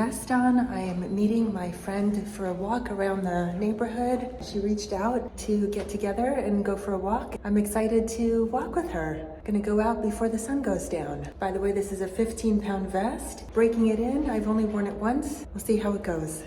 vest on. I am meeting my friend for a walk around the neighborhood. She reached out to get together and go for a walk. I'm excited to walk with her. Gonna go out before the sun goes down. By the way, this is a 15-pound vest. Breaking it in, I've only worn it once. We'll see how it goes.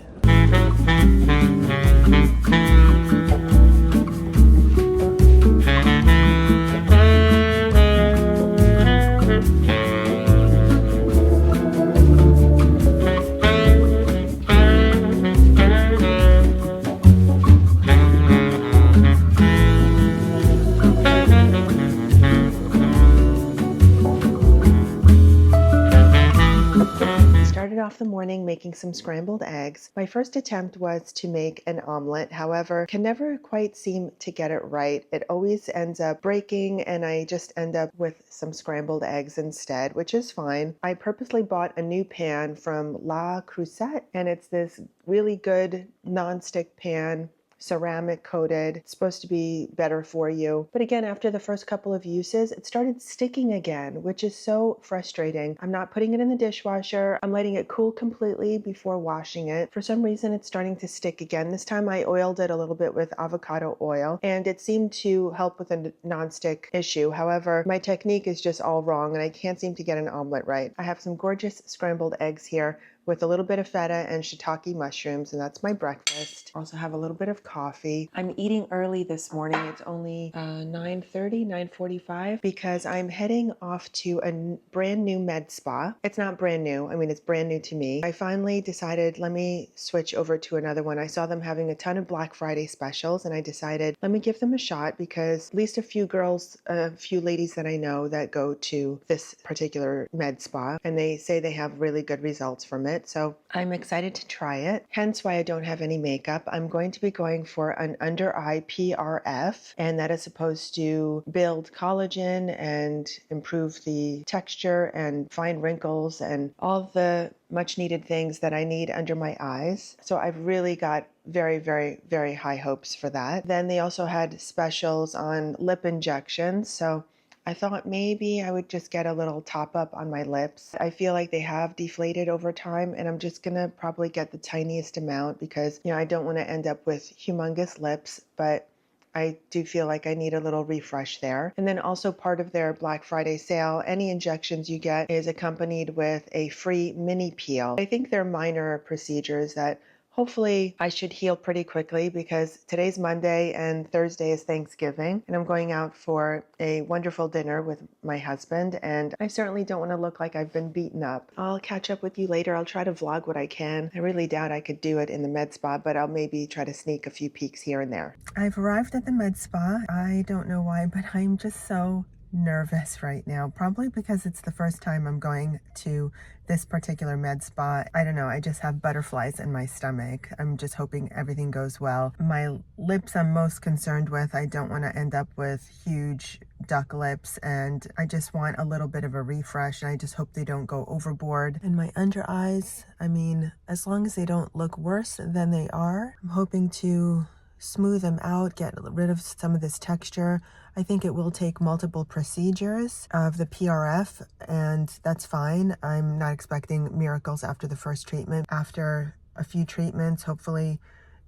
Off the morning making some scrambled eggs. My first attempt was to make an omelet, however, can never quite seem to get it right. It always ends up breaking and I just end up with some scrambled eggs instead, which is fine. I purposely bought a new pan from La Crusette and it's this really good non-stick pan, ceramic coated. It's supposed to be better for you. But again, after the first couple of uses, it started sticking again, which is so frustrating. I'm not putting it in the dishwasher. I'm letting it cool completely before washing it. For some reason, it's starting to stick again. This time I oiled it a little bit with avocado oil and it seemed to help with a non-stick issue. However, my technique is just all wrong and I can't seem to get an omelet right. I have some gorgeous scrambled eggs here with a little bit of feta and shiitake mushrooms, and that's my breakfast. Also have a little bit of coffee. I'm eating early this morning. It's only 9:30, 9:45, because I'm heading off to a brand new med spa. It's not brand new. I mean, it's brand new to me. I finally decided, let me switch over to another one. I saw them having a ton of Black Friday specials, and I decided, let me give them a shot because at least a few ladies that I know that go to this particular med spa, and they say they have really good results from it. So I'm excited to try it, hence why I don't have any makeup. I'm going to be going for an under eye PRF, and that is supposed to build collagen and improve the texture and find wrinkles and all the much needed things that I need under my eyes. So I've really got very, very, very high hopes for that. Then they also had specials on lip injections. So I thought maybe I would just get a little top up on my lips. I feel like they have deflated over time and I'm just gonna probably get the tiniest amount because, I don't want to end up with humongous lips, but I do feel like I need a little refresh there. And then also part of their Black Friday sale, any injections you get is accompanied with a free mini peel. I think they're minor procedures that hopefully I should heal pretty quickly because today's Monday and Thursday is Thanksgiving and I'm going out for a wonderful dinner with my husband and I certainly don't want to look like I've been beaten up. I'll catch up with you later. I'll try to vlog what I can. I really doubt I could do it in the med spa, but I'll maybe try to sneak a few peeks here and there. I've arrived at the med spa. I don't know why, but I'm just so nervous right now, probably because it's the first time I'm going to this particular med spa. I don't know, I just have butterflies in my stomach. I'm just hoping everything goes well. My lips I'm most concerned with. I don't want to end up with huge duck lips and I just want a little bit of a refresh and I just hope they don't go overboard. And my under eyes, I mean, as long as they don't look worse than they are, I'm hoping to smooth them out, get rid of some of this texture. I think it will take multiple procedures of the PRF and that's fine. I'm not expecting miracles after the first treatment. After a few treatments, hopefully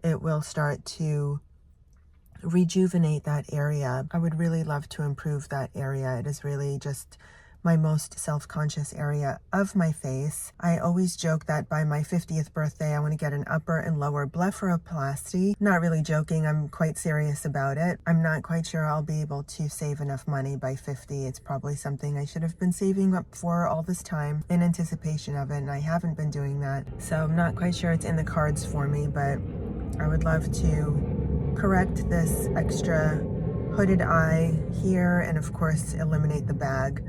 it will start to rejuvenate that area. I would really love to improve that area. It is really just my most self-conscious area of my face. I always joke that by my 50th birthday, I want to get an upper and lower blepharoplasty. Not really joking, I'm quite serious about it. I'm not quite sure I'll be able to save enough money by 50. It's probably something I should have been saving up for all this time in anticipation of it, and I haven't been doing that. So I'm not quite sure it's in the cards for me, but I would love to correct this extra hooded eye here and of course eliminate the bag.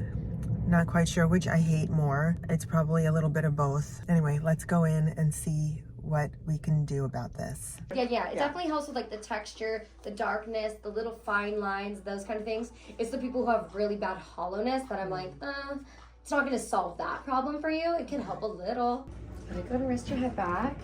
Not quite sure which I hate more. It's probably a little bit of both. Anyway, let's go in and see what we can do about this. Yeah, it definitely helps with like the texture, the darkness, the little fine lines, those kind of things. It's the people who have really bad hollowness that I'm like, it's not gonna solve that problem for you. It can help a little. Go ahead and rest your head back.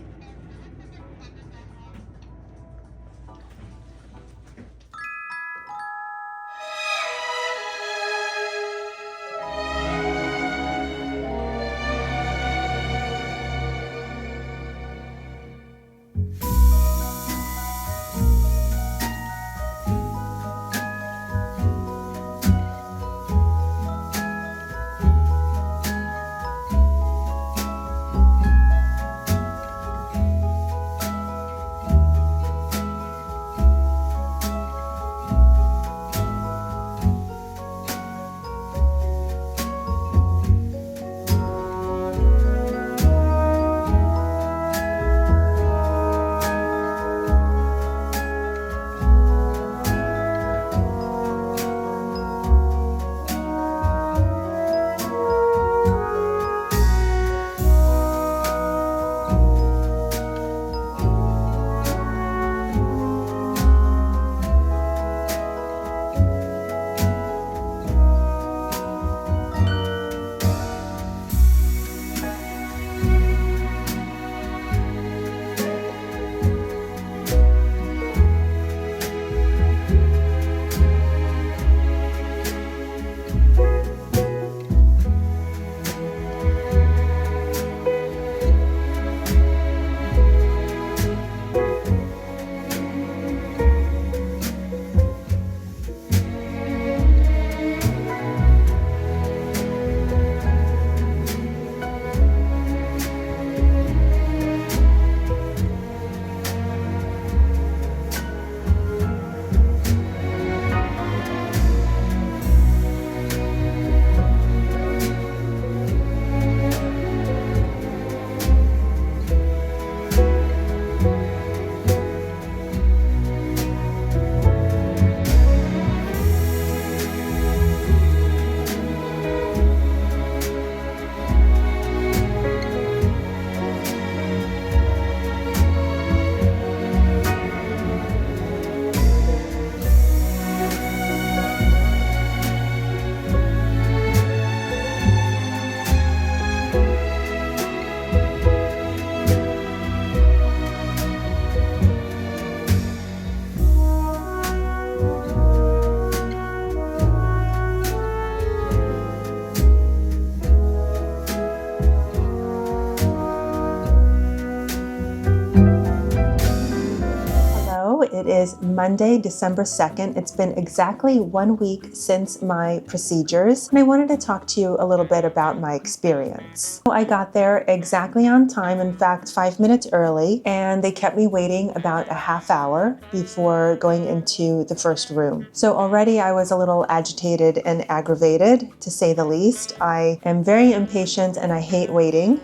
is Monday, December 2nd. It's been exactly 1 week since my procedures, and I wanted to talk to you a little bit about my experience. I got there exactly on time, in fact, 5 minutes early, and they kept me waiting about a half hour before going into the first room. So already I was a little agitated and aggravated, to say the least. I am very impatient and I hate waiting.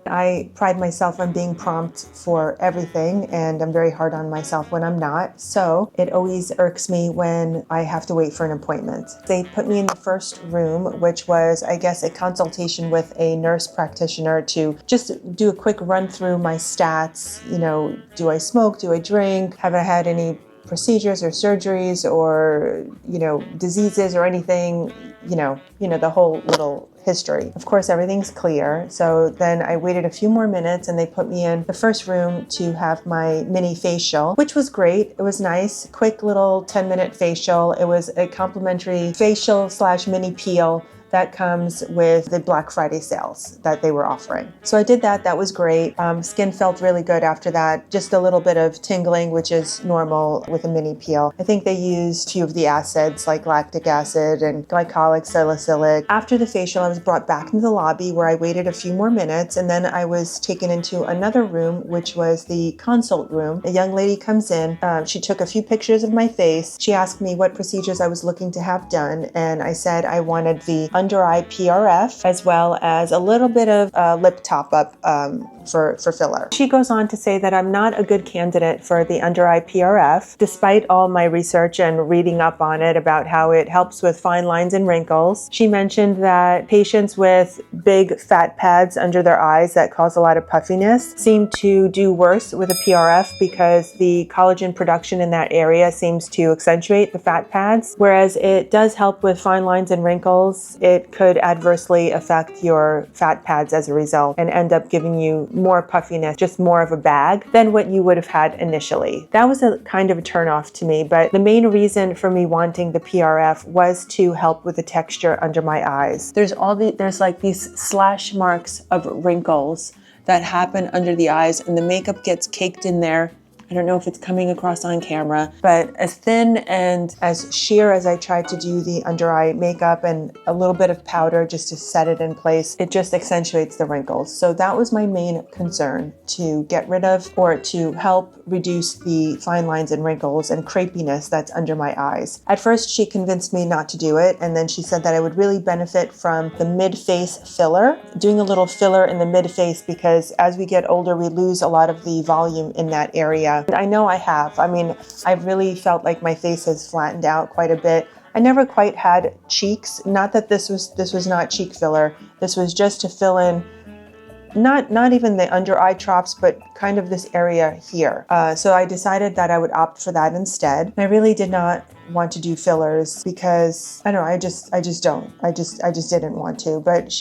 I pride myself on being prompt for everything, and I'm very hard on myself when I'm not. So it always irks me when I have to wait for an appointment. They put me in the first room, which was, I guess, a consultation with a nurse practitioner to just do a quick run through my stats. You know, do I smoke? Do I drink? Have I had any procedures or surgeries or, diseases or anything, the whole little history. Of course, everything's clear. So then I waited a few more minutes and they put me in the first room to have my mini facial, which was great. It was nice, quick little 10-minute facial. It was a complimentary facial / mini peel that comes with the Black Friday sales that they were offering. So I did that. That was great. Skin felt really good after that. Just a little bit of tingling, which is normal with a mini peel. I think they used a few of the acids like lactic acid and glycolic, salicylic. After the facial, I was brought back into the lobby where I waited a few more minutes, and then I was taken into another room, which was the consult room. A young lady comes in. She took a few pictures of my face. She asked me what procedures I was looking to have done, and I said I wanted the under-eye PRF, as well as a little bit of lip top-up for filler. She goes on to say that I'm not a good candidate for the under-eye PRF, despite all my research and reading up on it about how it helps with fine lines and wrinkles. She mentioned that patients with big fat pads under their eyes that cause a lot of puffiness seem to do worse with a PRF because the collagen production in that area seems to accentuate the fat pads, whereas it does help with fine lines and wrinkles. It could adversely affect your fat pads as a result and end up giving you more puffiness, just more of a bag than what you would have had initially. That was a kind of a turnoff to me, but the main reason for me wanting the PRF was to help with the texture under my eyes. There's like these slash marks of wrinkles that happen under the eyes, and the makeup gets caked in there. I don't know if it's coming across on camera, but as thin and as sheer as I tried to do the under eye makeup and a little bit of powder just to set it in place, it just accentuates the wrinkles. So that was my main concern, to get rid of or to help reduce the fine lines and wrinkles and crepiness that's under my eyes. At first, she convinced me not to do it, and then she said that I would really benefit from the mid-face filler, doing a little filler in the mid-face, because as we get older, we lose a lot of the volume in that area. And I know I have. I mean, I've really felt like my face has flattened out quite a bit. I never quite had cheeks. Not that this was not cheek filler. This was just to fill in not even the under eye troughs, but kind of this area here. So I decided that I would opt for that instead. I really did not want to do fillers because I don't know. I just didn't want to. But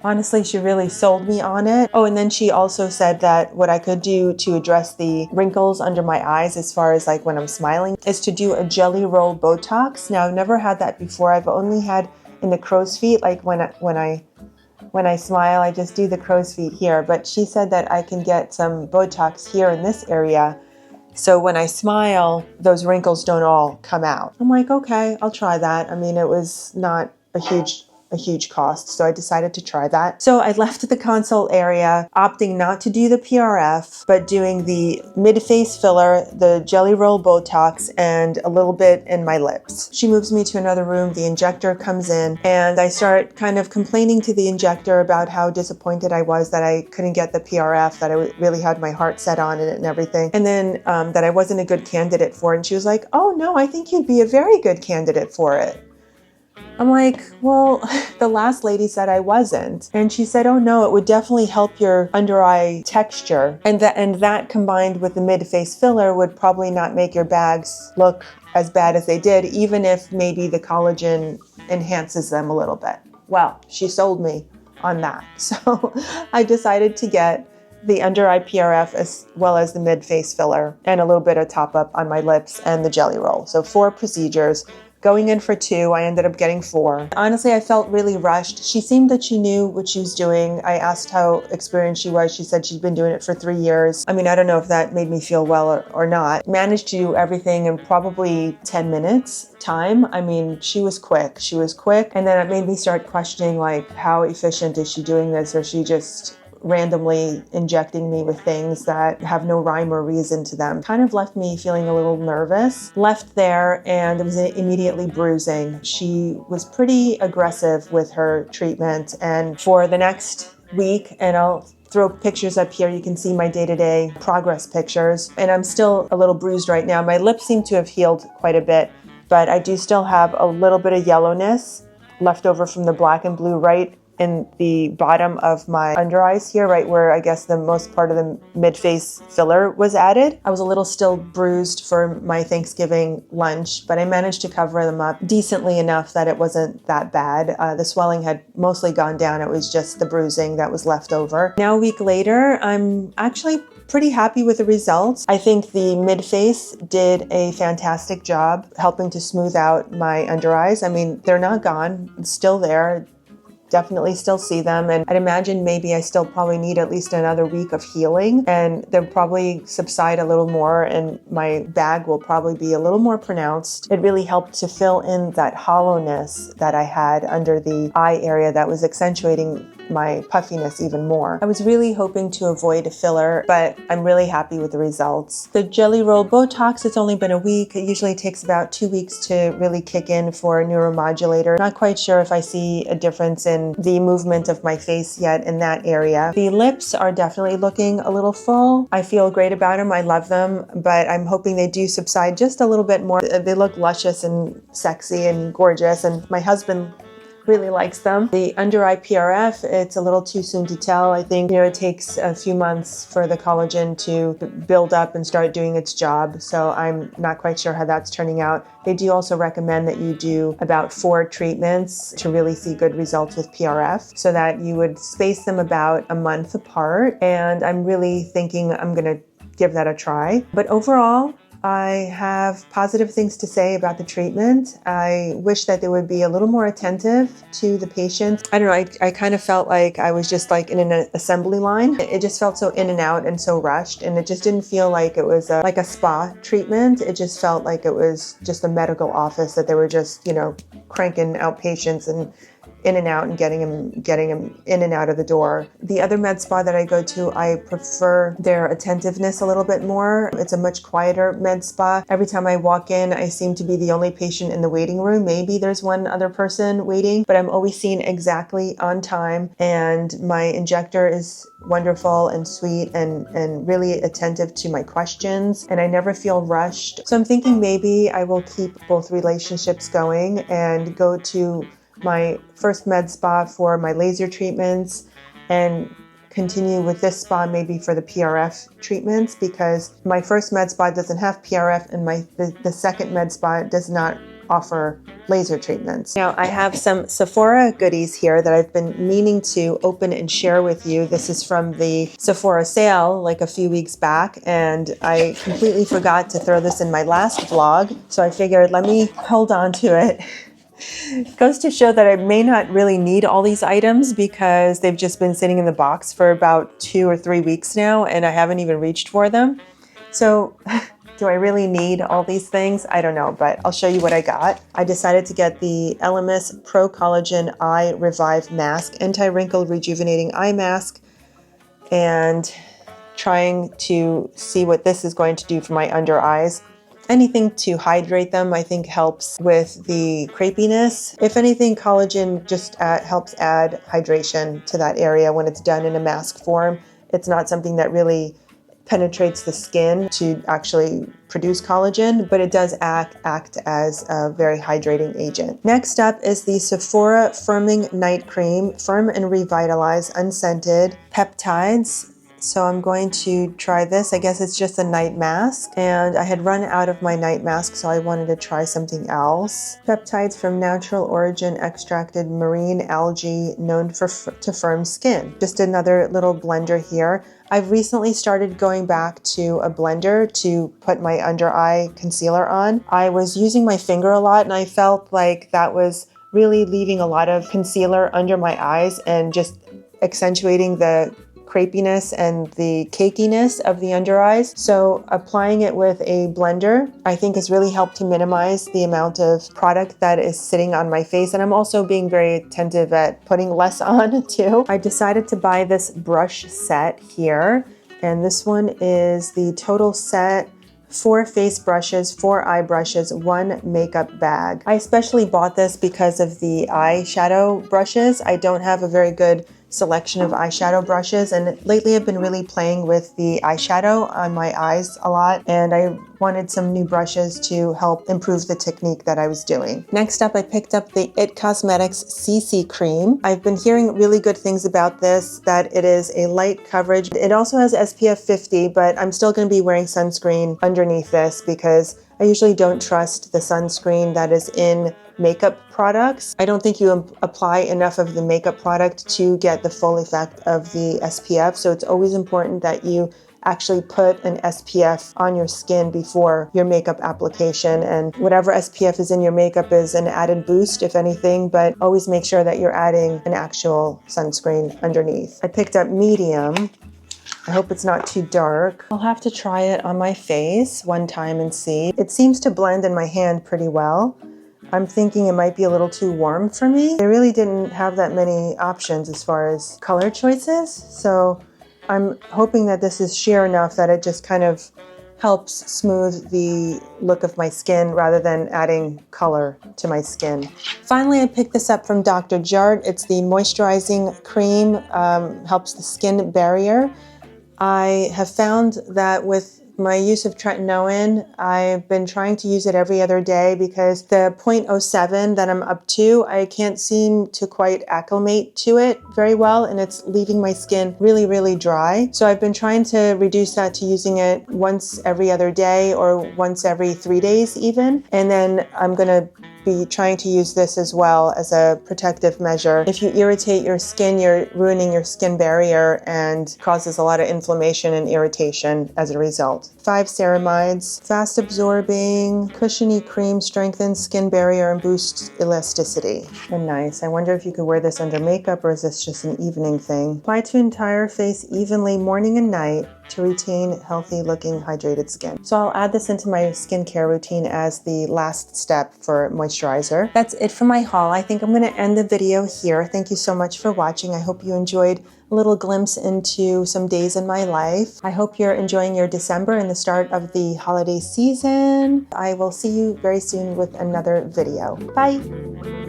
honestly, she really sold me on it. Oh, and then she also said that what I could do to address the wrinkles under my eyes, as far as like when I'm smiling, is to do a jelly roll Botox. Now, I've never had that before. I've only had in the crow's feet, like when I smile, I just do the crow's feet here. But she said that I can get some Botox here in this area, so when I smile, those wrinkles don't all come out. I'm like, okay, I'll try that. I mean, it was not a huge cost, so I decided to try that. So I left the consult area, opting not to do the PRF, but doing the mid-face filler, the jelly roll Botox, and a little bit in my lips. She moves me to another room, the injector comes in, and I start kind of complaining to the injector about how disappointed I was that I couldn't get the PRF, that I really had my heart set on it and everything, and then that I wasn't a good candidate for it. And she was like, oh no, I think you'd be a very good candidate for it. I'm like, well, the last lady said I wasn't. And she said, oh no, it would definitely help your under eye texture. And that combined with the mid-face filler would probably not make your bags look as bad as they did, even if maybe the collagen enhances them a little bit. Well, she sold me on that. So I decided to get the under eye PRF as well as the mid-face filler and a little bit of top up on my lips and the jelly roll. So 4 procedures. Going in for 2, I ended up getting 4. Honestly, I felt really rushed. She seemed that she knew what she was doing. I asked how experienced she was. She said she'd been doing it for 3 years. I mean, I don't know if that made me feel well or not. Managed to do everything in probably 10 minutes time. I mean, she was quick. She was quick. And then it made me start questioning, like, how efficient is she doing this? Or is she just randomly injecting me with things that have no rhyme or reason to them? Kind of left me feeling a little nervous. Left there and it was immediately bruising. She was pretty aggressive with her treatment, and for the next week, and I'll throw pictures up here, you can see my day-to-day progress pictures, and I'm still a little bruised right now. My lips seem to have healed quite a bit, but I do still have a little bit of yellowness left over from the black and blue right in the bottom of my under eyes here, right where I guess the most part of the mid-face filler was added. I was a little still bruised for my Thanksgiving lunch, but I managed to cover them up decently enough that it wasn't that bad. The swelling had mostly gone down. It was just the bruising that was left over. Now, a week later, I'm actually pretty happy with the results. I think the mid-face did a fantastic job helping to smooth out my under eyes. I mean, they're not gone. It's still there. Definitely still see them, and I'd imagine maybe I still probably need at least another week of healing, and they'll probably subside a little more and my bag will probably be a little more pronounced. It really helped to fill in that hollowness that I had under the eye area that was accentuating my puffiness even more. I was really hoping to avoid a filler, but I'm really happy with the results. The Jelly Roll Botox, it's only been a week. It usually takes about 2 weeks to really kick in for a neuromodulator. Not quite sure if I see a difference in the movement of my face yet in that area. The lips are definitely looking a little full. I feel great about them. I love them, but I'm hoping they do subside just a little bit more. They look luscious and sexy and gorgeous, and my husband really likes them. The under eye PRF, it's a little too soon to tell. I think, it takes a few months for the collagen to build up and start doing its job. So I'm not quite sure how that's turning out. They do also recommend that you do about 4 treatments to really see good results with PRF, so that you would space them about a month apart. And I'm really thinking I'm going to give that a try. But overall, I have positive things to say about the treatment. I wish that they would be a little more attentive to the patients. I don't know, I kind of felt like I was just like in an assembly line. It just felt so in and out and so rushed, and it just didn't feel like it was like a spa treatment. It just felt like it was just a medical office, that they were just, cranking out patients and in and out and getting them in and out of the door. The other med spa that I go to, I prefer their attentiveness a little bit more. It's a much quieter med spa. Every time I walk in, I seem to be the only patient in the waiting room. Maybe there's one other person waiting, but I'm always seen exactly on time, and my injector is wonderful and sweet and really attentive to my questions, and I never feel rushed. So I'm thinking maybe I will keep both relationships going and go to my first med spa for my laser treatments and continue with this spa maybe for the PRF treatments, because my first med spa doesn't have PRF and the second med spa does not offer laser treatments. Now, I have some Sephora goodies here that I've been meaning to open and share with you. This is from the Sephora sale like a few weeks back, and I completely forgot to throw this in my last vlog, so I figured let me hold on to it. It goes to show that I may not really need all these items because they've just been sitting in the box for about 2 or 3 weeks now, and I haven't even reached for them. So do I really need all these things? I don't know, but I'll show you what I got. I decided to get the Elemis Pro Collagen Eye Revive Mask, Anti-Wrinkle Rejuvenating Eye Mask, and trying to see what this is going to do for my under eyes. Anything to hydrate them, I think, helps with the crepiness. If anything, collagen just helps add hydration to that area when it's done in a mask form. It's not something that really penetrates the skin to actually produce collagen, but it does act as a very hydrating agent. Next up is the Sephora Firming Night Cream, Firm and Revitalize Unscented Peptides, So I'm going to try this. I guess it's just a night mask, and I had run out of my night mask, so I wanted to try something else. Peptides from natural origin extracted marine algae known to firm skin. Just another little blender here. I've recently started going back to a blender to put my under eye concealer on. I was using my finger a lot, and I felt like that was really leaving a lot of concealer under my eyes and just accentuating the crepiness and the cakiness of the under eyes. So applying it with a blender, I think has really helped to minimize the amount of product that is sitting on my face. And I'm also being very attentive at putting less on too. I decided to buy this brush set here. And this one is the total set: 4 face brushes, 4 eye brushes, 1 makeup bag. I especially bought this because of the eyeshadow brushes. I don't have a very good selection of eyeshadow brushes, and lately I've been really playing with the eyeshadow on my eyes a lot, and I wanted some new brushes to help improve the technique that I was doing. Next up, I picked up the IT Cosmetics CC Cream. I've been hearing really good things about this, that it is a light coverage. It also has SPF 50, but I'm still going to be wearing sunscreen underneath this because I usually don't trust the sunscreen that is in makeup products. I don't think you apply enough of the makeup product to get the full effect of the SPF, so it's always important that you actually put an SPF on your skin before your makeup application, and whatever SPF is in your makeup is an added boost if anything, but always make sure that you're adding an actual sunscreen underneath. I picked up medium. I hope it's not too dark. I'll have to try it on my face one time and see. It seems to blend in my hand pretty well. I'm thinking it might be a little too warm for me. They really didn't have that many options as far as color choices, so I'm hoping that this is sheer enough that it just kind of helps smooth the look of my skin rather than adding color to my skin. Finally, I picked this up from Dr. Jart. It's the moisturizing cream, helps the skin barrier. I have found that with my use of tretinoin, I've been trying to use it every other day because the 0.07 that I'm up to, I can't seem to quite acclimate to it very well, and it's leaving my skin really, really dry. So I've been trying to reduce that to using it once every other day or once every 3 days even. And then I'm gonna be trying to use this as well as a protective measure. If you irritate your skin, you're ruining your skin barrier and causes a lot of inflammation and irritation as a result. 5 ceramides, fast absorbing, cushiony cream, strengthens skin barrier and boosts elasticity. And nice. I wonder if you could wear this under makeup, or is this just an evening thing? Apply to entire face evenly morning and night to retain healthy looking hydrated skin. So I'll add this into my skincare routine as the last step for moisturizer. That's it for my haul. I think I'm going to end the video here. Thank you so much for watching. I hope you enjoyed a little glimpse into some days in my life. I hope you're enjoying your December and the start of the holiday season. I will see you very soon with another video. Bye!